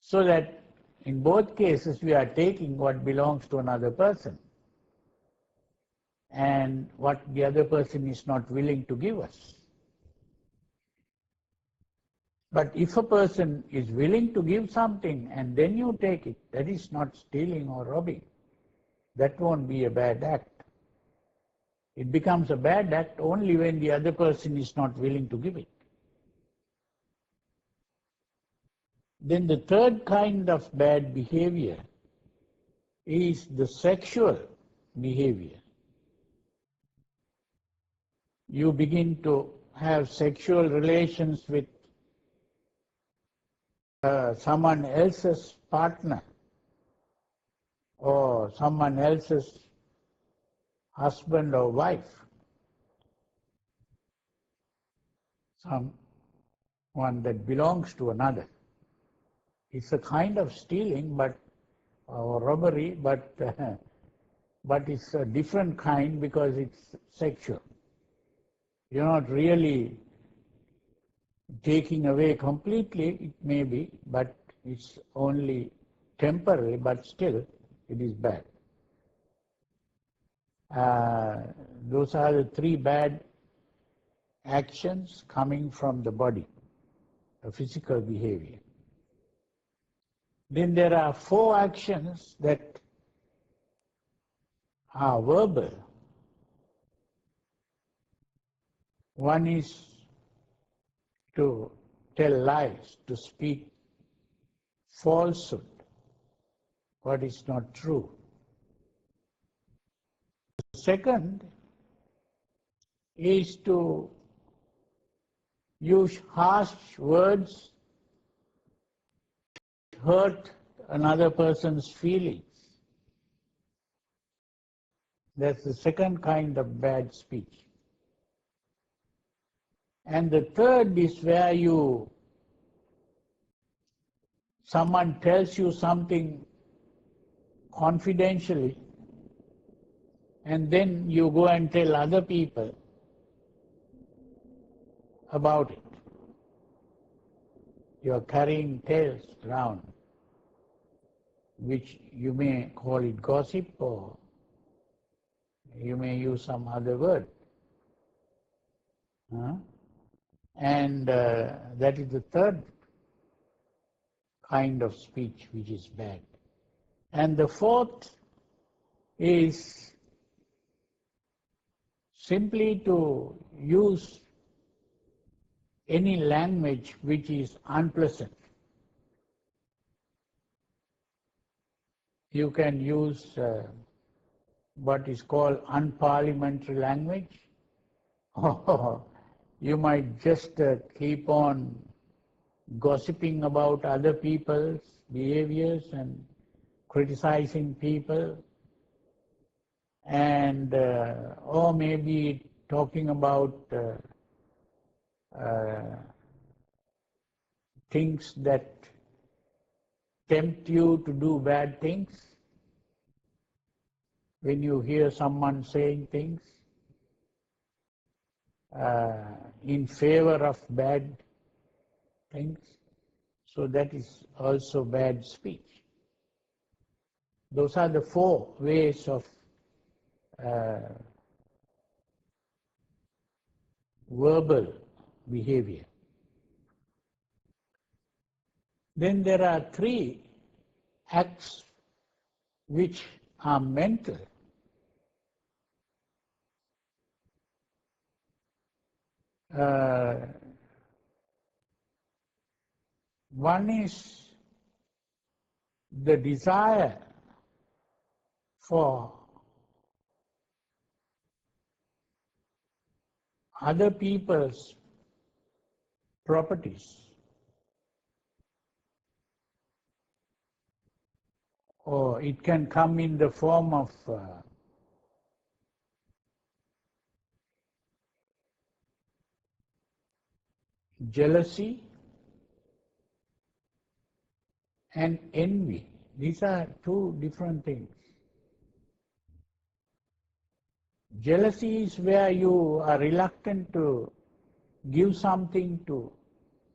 So that in both cases we are taking what belongs to another person and what the other person is not willing to give us. But if a person is willing to give something and then you take it, that is not stealing or robbing. That won't be a bad act. It becomes a bad act only when the other person is not willing to give it. Then the third kind of bad behavior is the sexual behavior. You begin to have sexual relations with someone else's partner or someone else's husband or wife, someone that belongs to another. It's a kind of stealing, or robbery, but it's a different kind because it's sexual. You're not really taking away completely, it may be, but it's only temporary, but still it is bad. Those are the three bad actions coming from the body, the physical behavior. Then there are four actions that are verbal. One is to tell lies, to speak falsehood, what is not true. The second is to use harsh words to hurt another person's feelings. That's the second kind of bad speech. And the third is where someone tells you something confidentially, and then you go and tell other people about it. You are carrying tales around, which you may call it gossip, or you may use some other word. And that is the third kind of speech which is bad. And the fourth is simply to use any language which is unpleasant. You can use what is called unparliamentary language, or you might just keep on gossiping about other people's behaviors and criticizing people, and or maybe talking about things that tempt you to do bad things. When you hear someone saying things in favor of bad things, so that is also bad speech. Those are the four ways of verbal behavior. Then there are three acts which are mental. One is the desire for other people's properties, or it can come in the form of jealousy and envy. These are two different things. Jealousy is where you are reluctant to give something to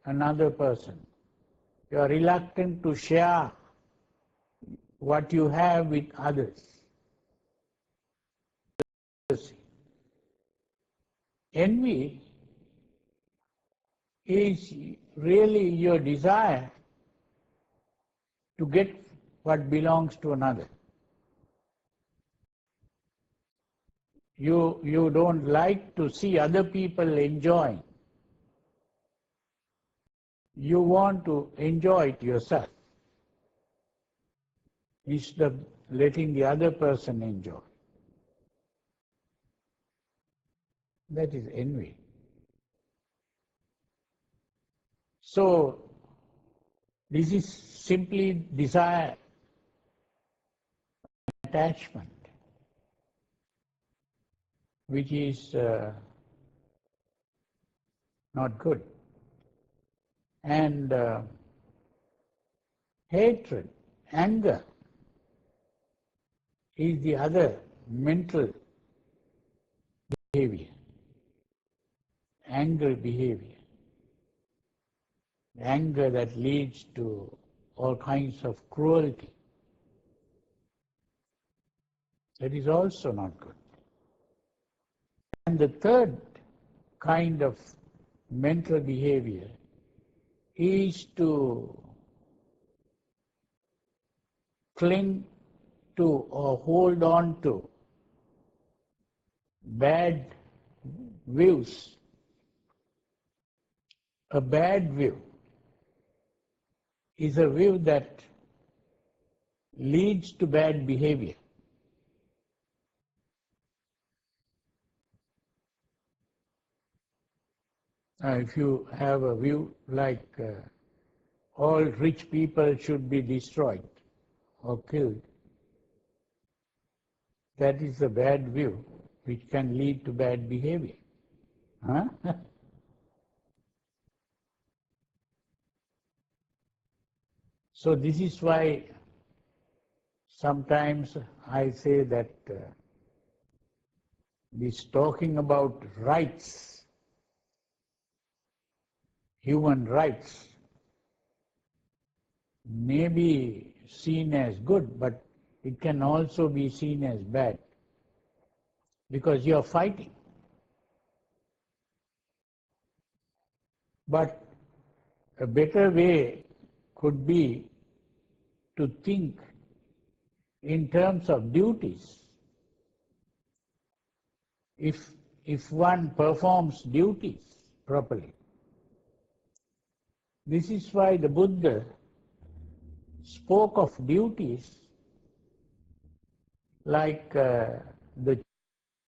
another person. You are reluctant to share what you have with others. Envy is really your desire to get what belongs to another. You don't like to see other people enjoying. You want to enjoy it yourself instead of letting the other person enjoy. That is envy. So, this is simply desire, attachment, which is not good. And hatred, anger is the other mental behavior, angry behavior, anger that leads to all kinds of cruelty. That is also not good. And the third kind of mental behavior is to cling to or hold on to bad views. A bad view is a view that leads to bad behavior. If you have a view like all rich people should be destroyed or killed, that is a bad view which can lead to bad behavior. Huh? So this is why sometimes I say that this talking about rights, human rights, may be seen as good, but it can also be seen as bad, because you are fighting. But a better way could be to think in terms of duties. If one performs duties properly. This is why the Buddha spoke of duties like the